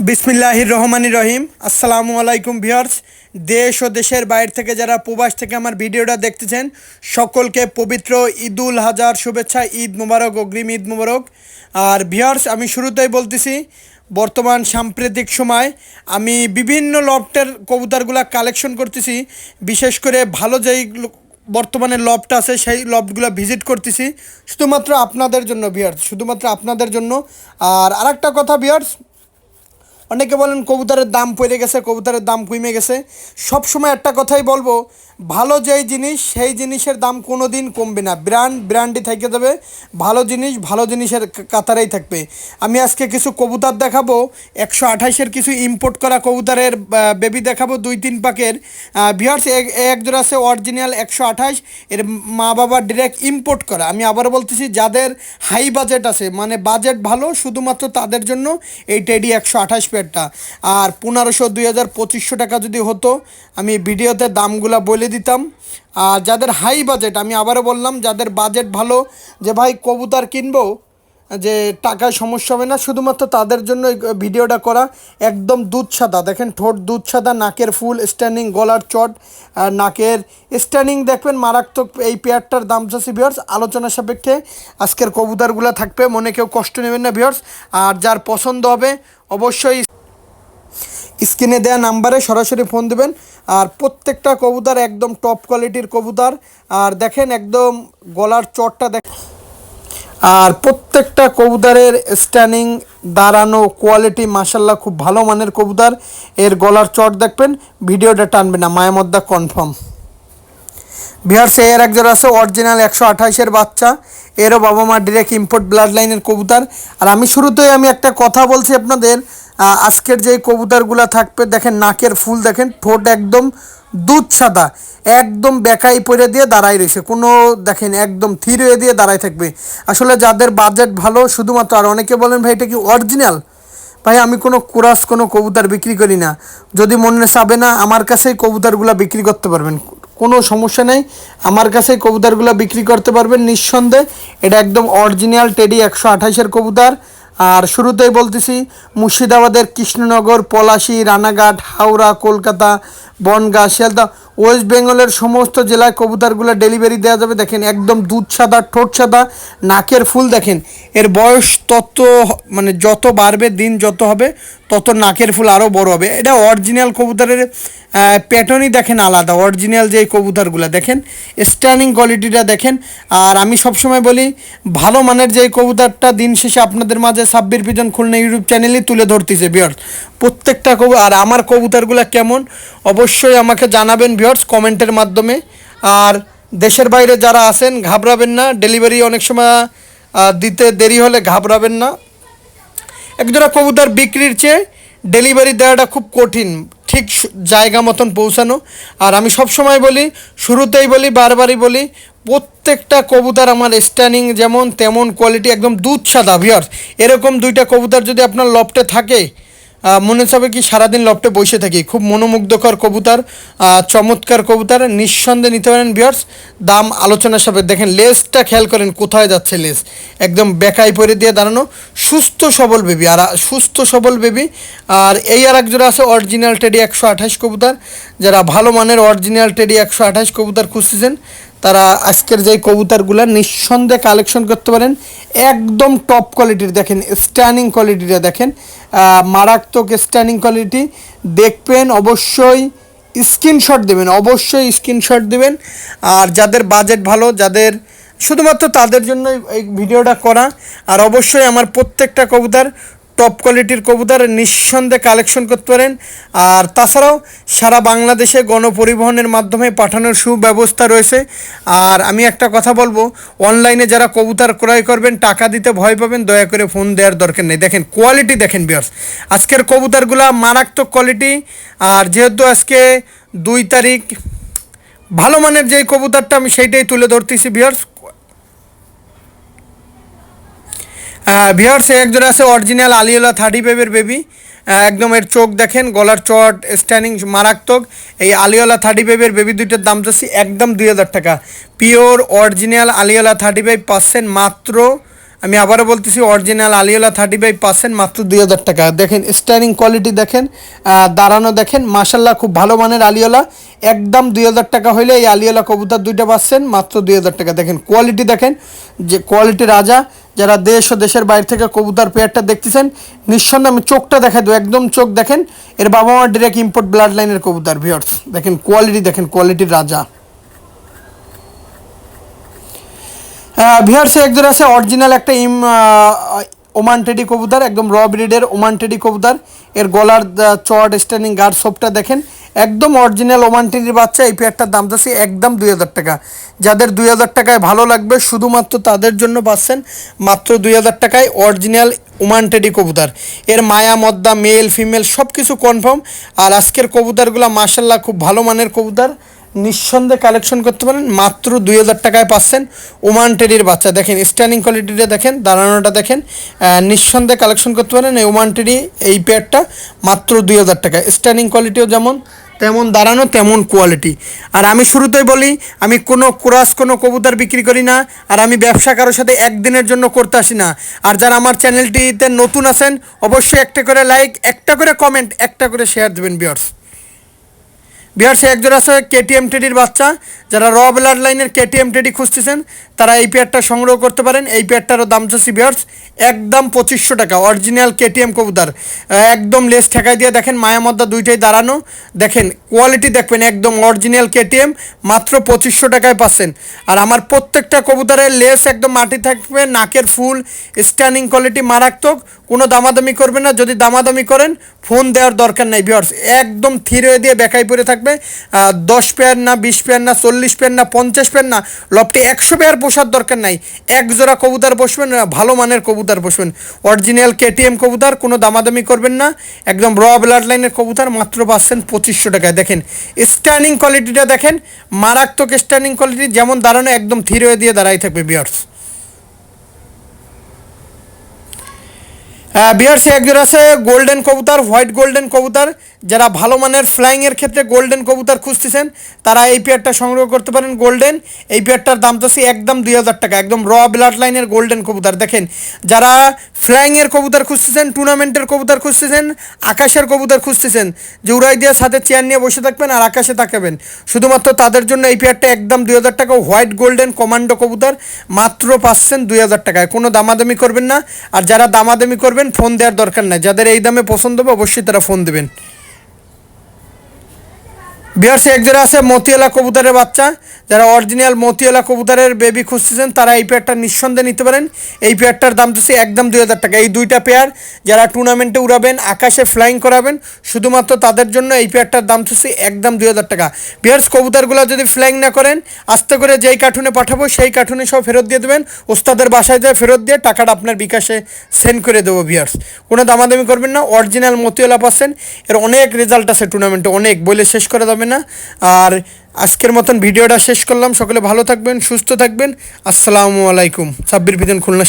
বিসমিল্লাহির রহমানির রহিম। আসসালামু আলাইকুম ভিউয়ার্স। দেশ ও দেশের বাইরে থেকে যারা প্রবাস থেকে আমার ভিডিওটা দেখতেছেন সকলকে পবিত্র ঈদুল আজহার শুভেচ্ছা। ঈদ মোবারক, অগ্রিম ঈদ মোবারক। আর ভিউয়ার্স, আমি শুরুতেই বলতেছি, বর্তমান সাম্প্রতিক সময় আমি বিভিন্ন লফটের কবুতরগুলা কালেকশন করতেছি। বিশেষ করে ভালো যেই বর্তমানে লফট আছে সেই লফটগুলো ভিজিট করতেছি শুধুমাত্র আপনাদের জন্য ভিউয়ার্স, শুধুমাত্র আপনাদের জন্য। আর আরেকটা কথা ভিউয়ার্স, অনেকে বলেন কবুতরের দাম পড়ে গেছে, কবুতরের দাম কমে গেছে। সব সময় একটা কথাই বলবো, ভালো যেই জিনিস সেই জিনিসের দাম কোনো দিন কমবে না। ব্র্যান্ডই থেকে যাবে। ভালো জিনিস ভালো জিনিসের কাতারেই থাকবে। আমি আজকে কিছু কবুতর দেখাবো, 128-এর কিছু ইম্পোর্ট করা কবুতরের বেবি দেখাবো, 2-3 পাকের। ভিউয়ার্স, এক জোড়া আছে অরিজিনাল 128, এর মা বাবা ডিরেক্ট ইম্পোর্ট করা। আমি আবার বলতেছি, যাদের হাই বাজেট আছে, মানে বাজেট ভালো, শুধুমাত্র তাদের জন্য এই টেডি 128 পেয়ারটা। আর 1500, 2000, 2500 টাকা যদি হতো আমি ভিডিওতে দামগুলো বলে দিতাম। আর যাদের হাই বাজেট, আমি আবারও বললাম, যাদের বাজেট ভালো, যে ভাই কবুতর কিনবো, যে টাকায় সমস্যা হবে না, শুধুমাত্র তাদের জন্য এই ভিডিওটা করা। একদম দুধ সাদা, দেখেন ঠোঁট দুধ সাদা, নাকের ফুল স্ট্যান্ডিং, গলার চট, নাকের স্ট্যান্ডিং দেখবেন মারাত্মক। এই পেয়ারটার দাম চাচ্ছি ভিউয়ার্স আলোচনা সাপেক্ষে। আজকের কবুতরগুলো থাকবে, মনে কেউ কষ্ট নেবেন না ভিউয়ার্স। আর যার পছন্দ হবে অবশ্যই স্ক্রিনে দেওয়া নাম্বারে সরাসরি ফোন দেবেন। আর প্রত্যেকটা কবুতর একদম টপ কোয়ালিটির কবুতর। আর দেখেন একদম গলার চটটা দেখেন। আর প্রত্যেকটা কবুতরের স্ট্যান্ডিং, দাঁড়ানো কোয়ালিটি মাশাল্লাহ খুব ভালো মানের কবুতর। এর গলার চট দেখবেন, ভিডিওটা টানবে না, মায়ামদ্দা কনফার্ম। ভিউয়ার্স, এর এক জোড়া আছে অরিজিনাল 128-এর বাচ্চা। এরও বাবা মা ডিরেক্ট ইম্পোর্ট ব্লাড লাইনের কবুতর। আর আমি শুরুতেই একটা কথা বলছি আপনাদের, আজকের যে কবুতরগুলো থাকবে, দেখেন নাকের ফুল দেখেন, ঠোঁট একদম দুধ সাদা, একদম বেকাই পরে দিয়ে দাঁড়াই রয়েছে, কোনো দেখেন একদম থির হয়ে দিয়ে দাঁড়াই থাকবে। আসলে যাদের বাজেট ভালো শুধুমাত্র। আর অনেকে বলেন ভাই এটা কি অরিজিনাল? ভাই আমি কোনো কুরাস কোনো কবুতর বিক্রি করি না। যদি মনে চাবে না, আমার কাছেই কবুতরগুলো বিক্রি করতে পারবেন, কোনো সমস্যা নেই। আমার কাছেই কবুতরগুলো বিক্রি করতে পারবেন নিঃসন্দেহে। এটা একদম অরিজিনাল টেডি 128-এর কবুতর। আর শুরুতেই বলতেছি, মুর্শিদাবাদের কৃষ্ণনগর, পলাশী, রানাঘাট, হাওড়া, কলকাতা, বনগাঁ, শিয়ালদা, ওয়েস্ট বেঙ্গলের সমস্ত জেলায় কবুতরগুলো ডেলিভারি দেওয়া যাবে। দেখেন একদম দুধ সাদা, ঠোঁট সাদা, নাকের ফুল দেখেন। এর বয়স তত, মানে যত বাড়বে, দিন যত হবে তত নাকের ফুল আরও বড় হবে। এটা অরিজিনাল কবুতরের প্যাটার্নই দেখেন আলাদা। অরিজিনাল যে কবুতরগুলো দেখেন, স্ট্যান্ডিং কোয়ালিটিটা দেখেন। আর আমি সবসময় বলি, ভালো মানের যে কবুতরটা দিন শেষে আপনাদের মাঝে সাব্বির পিজন খুলনা ইউটিউব চ্যানেলই তুলে ধরতেছে ভিউয়ার্স। প্রত্যেকটা আর আমার কবুতরগুলো কেমন অবশ্যই আমাকে জানাবেন ভিউয়ার্স কমেন্টের মাধ্যমে। আর দেশের বাইরে যারা আছেন ঘাবড়াবেন না, ডেলিভারি অনেক সময় দিতে দেরি হলে ঘাবড়াবেন না। একজোড়া কবুতর বিক্রির চেয়ে ডেলিভারি দেওয়াটা খুব কঠিন, ঠিক জায়গা মতন পৌঁছানো। আর আমি সবসময় বলি, শুরুতেই বলি, বারবারই বলি, প্রত্যেকটা কবুতর আমার স্ট্যান্ডিং যেমন তেমন কোয়ালিটি, একদম দুধ সাদা ভিউয়ার্স। এরকম দুইটা কবুতর যদি আপনার লফটে থাকে, মনে চাবে কি সারাদিন লফটে বসে থাকি। খুব মনোমুগ্ধকর কবুতর, চমৎকার কবুতর, নিঃসন্দেহে নিতে পারেন ভিউয়ার্স। দাম আলোচনা সাপেক্ষে। দেখেন লেজটা খেয়াল করেন কোথায় যাচ্ছে, লেজ একদম বেকাই পরে দিয়ে দাঁড়ানো, সুস্থ সবল বেবি। আর সুস্থ সবল বেবি। আর এই আর এক জোড়া আছে অরিজিনাল টেডি 128 কবুতর। যারা ভালো মানের অরিজিনাল টেডি 128 কবুতর খুঁজতেছেন, তারা আজকের যেই কবুতরগুলো নিঃসন্দেহে কালেকশন করতে পারেন। একদম টপ কোয়ালিটির দেখেন, স্ট্যান্ডিং কোয়ালিটিটা দেখেন, মারাত্মক স্ট্যান্ডিং কোয়ালিটি। দেখবেন অবশ্যই স্ক্রিনশট দেবেন, অবশ্যই স্ক্রিনশট দেবেন। আর যাদের বাজেট ভালো, যাদের শুধুমাত্র তাদের জন্য এই ভিডিওটা করা। আর অবশ্যই আমার প্রত্যেকটা কবুতর টপ কোয়ালিটির কবুতর, নিঃসন্দেহে কালেকশন করতে পারেন। আর তাছাড়াও সারা বাংলাদেশে গণপরিবহনের মাধ্যমে পাঠানোর সুব্যবস্থা রয়েছে। আর আমি একটা কথা বলবো, অনলাইনে যারা কবুতর ক্রয় করবেন টাকা দিতে ভয় পাবেন, দয়া করে ফোন দেওয়ার দরকার নেই। দেখেন কোয়ালিটি দেখেন ভিউয়ার্স, আজকের কবুতরগুলো মারাত্মক কোয়ালিটি। আর যেহেতু আজকে 2 তারিখ, ভালো মানের যেই কবুতরটা আমি সেইটাই তুলে ধরতেছি ভিউয়ার্স। ভিউয়ার্স, এক জোড়া আছে অরিজিনাল আলিওলা 35 বেবি। একদম এর চোখ দেখেন, গলার চট, স্ট্যান্ডিং মারাত্মক। এই আলিওলা 35 বেবি দুইটার দাম চাচ্ছি একদম 2000 টাকা। পিওর অরিজিনাল আলিওলা 35 পাচ্ছেন মাত্র আমি আবারও বলতেছি অরিজিনাল আলিওলা 35% মাত্র 2000 টাকা। দেখেন স্ট্যান্ডিং কোয়ালিটি দেখেন, দাঁড়ানো দেখেন, মাশাল্লাহ খুব ভালো মানের আলিওলা। একদম 2000 টাকা হইলে এই আলিওলা কবুতর দুইটা পাচ্ছেন মাত্র 2000 টাকা। দেখেন কোয়ালিটি দেখেন, যে কোয়ালিটি রাজা। যারা দেশ ও দেশের বাইরে থেকে কবুতর পেয়ারটা দেখতেছেন, নিঃসন্দেহে আমি চোখটা দেখাই দেবো, একদম চোখ দেখেন, এর বাবা মা ডিরেক্ট ইম্পোর্ট ব্লাড লাইনের কবুতর ভিউয়ার্স। দেখেন কোয়ালিটি দেখেন, কোয়ালিটির রাজা। ভিউয়ার্স একজন আছে অরিজিনাল একটা ওমান টেডি কবুতর, একদম র ব্রিডের ওমান টেডি কবুতর। এর গলার চট স্ট্যান্ডিং গার্ড সবটা দেখেন, একদম অরিজিনাল ওমান টেডির বাচ্চা। এই পেয়ারটার দাম যাচ্ছে একদম 2000 টাকা। যাদের 2000 টাকায় ভালো লাগবে শুধুমাত্র তাদের জন্য পাচ্ছেন মাত্র 2000 টাকায় অরিজিনাল ওমান টেডি কবুতর। এর মায়া মদ্দা মেল ফিমেল সব কিছু কনফার্ম। আর আজকের কবুতরগুলো মাশাল্লাহ খুব ভালো মানের কবুতর, নিঃসন্দেহে কালেকশন করতে পারেন। মাত্র 2000 টাকায় পাচ্ছেন ওমান টেডির বাচ্চা। দেখেন স্ট্যান্ডিং কোয়ালিটিটা দেখেন, দাঁড়ানোটা দেখেন, নিঃসন্দেহে কালেকশন করতে পারেন এই ওমান টেডি এই পেয়ারটা মাত্র 2000 টাকায়। স্ট্যান্ডিং কোয়ালিটিও যেমন তেমন, দাঁড়ানো তেমন কোয়ালিটি। আর আমি শুরুতেই বলি, আমি কোনো ক্রস কোনো কবুতর বিক্রি করি না, আর আমি ব্যবসা কারোর সাথে একদিনের জন্য করতে আসি না। আর যারা আমার চ্যানেলটিতে নতুন আছেন অবশ্যই একটা করে লাইক, একটা করে কমেন্ট, একটা করে শেয়ার দেবেন ভিউয়ার্স। বিহার একজোড়া আছে কেটিএম টেডির বাচ্চা। যারা র ব্লাড লাইনের কেটিএম টেডি খুঁজতেছেন তারা এই পেয়ারটা সংগ্রহ করতে পারেন। এই পেয়ারটারও দাম চাচ্ছি বিহার্স একদম 2500 টাকা। অরিজিনাল কেটিএম কবুতর, একদম লেস ঠেকাই দিয়ে দেখেন, মায়া মদ্দা দুইটাই দাঁড়ানো। দেখেন কোয়ালিটি দেখবেন, একদম অরিজিনাল কেটিএম, মাত্র 2500 টাকায় পাচ্ছেন। আর আমার প্রত্যেকটা কবুতরের লেস একদম মাটি থাকবে, নাকের ফুল স্ট্যান্ডিং কোয়ালিটি মারাত্মক। কোনো দামাদামি করবেন না, যদি দামাদামি করেন ফোন দেওয়ার দরকার নেই ভিউয়ার্স। একদম থির হয়ে দিয়ে বেকাই পড়ে থাকবে। 10 পেয়ার না, 20 পেয়ার না, 40 পেয়ার না, 50 পেয়ার না, লফটে 100 পেয়ার বসার দরকার নাই। এক জোড়া কবুতর বসবেন, ভালো মানের কবুতর বসবেন। অরিজিনাল কেটিএম কবুতর, কোনো দামাদামি করবেন না। একদম র ব্লাড লাইনের কবুতর, মাত্র পাচ্ছেন 2500 টাকায়। দেখেন স্ট্যান্ডিং কোয়ালিটিটা দেখেন, মারাত্মক স্ট্যান্ডিং কোয়ালিটি, যেমন দাঁড়ানো একদম থির হয়ে দিয়ে দাঁড়াই থাকবে ভিউয়ার্স। বিহার্সে একজোড়া আছে গোল্ডেন কবুতর, হোয়াইট গোল্ডেন কবুতর। যারা ভালো মানের ফ্লাইংয়ের ক্ষেত্রে গোল্ডেন কবুতর খুঁজতেছেন তারা এই পেয়ারটা সংগ্রহ করতে পারেন। গোল্ডেন এই পেয়ারটার দাম তো একদম 2000 টাকা, একদম র ব্লাড লাইনের গোল্ডেন কবুতর। দেখেন যারা ফ্লাইংয়ের কবুতর খুঁজতেছেন, টুর্নামেন্টের কবুতর খুঁজতেছেন, আকাশের কবুতর খুঁজতেছেন, যে উড়াই দিয়ে সাথে চেয়ার নিয়ে বসে থাকবেন আর আকাশে তাকাবেন, শুধুমাত্র তাদের জন্য এই পেয়ারটা একদম 2000 টাকা। হোয়াইট গোল্ডেন কমান্ডো কবুতর, মাত্র পাচ্ছেন 2000 টাকায়। কোনো দামাদামি করবেন না। আর যারা দামাদামি করবেন ফোন দেওয়ার দরকার নাই। যাদের এই দামে পছন্দ হবে অবশ্যই তারা ফোন দেবেন। বিহার্সে একজোড়া আছে মতিওয়ালা কবুতরের বাচ্চা। যারা অরিজিনাল মতিওয়ালা কবুতরের বেবি খুঁজতেছেন তারা এই পেয়ারটা নিঃসন্দেহে নিতে পারেন। এই পেয়ারটার দাম তো একদম 2000 টাকা। এই দুইটা পেয়ার যারা টুর্নামেন্টে উড়াবেন, আকাশে ফ্লাইং করাবেন, শুধুমাত্র তাদের জন্য এই পেয়ারটার দাম তো একদম 2000 টাকা। বিহার্স কবুতরগুলো যদি ফ্লাইং না করেন, আস্তে করে যেই কার্টুনে পাঠাবো সেই কার্টুনে সব ফেরত দিয়ে দেবেন। ওস্তাদের বাসায় যায় ফেরত দিয়ে টাকাটা আপনার বিকাশে সেন্ড করে দেবো ভিউয়ার্স। কোনো দামাদামি করবেন না। অরিজিনাল মতিওয়ালা পাচ্ছেন। এর অনেক রেজাল্ট আছে টুর্নামেন্টে, অনেক, বলে শেষ করা যাবে না। আর আজকের মতন ভিডিওটা শেষ করলাম। সকলে ভালো থাকবেন, সুস্থ থাকবেন। আসসালামু আলাইকুম। সাব্বির বিধান, খুলনা।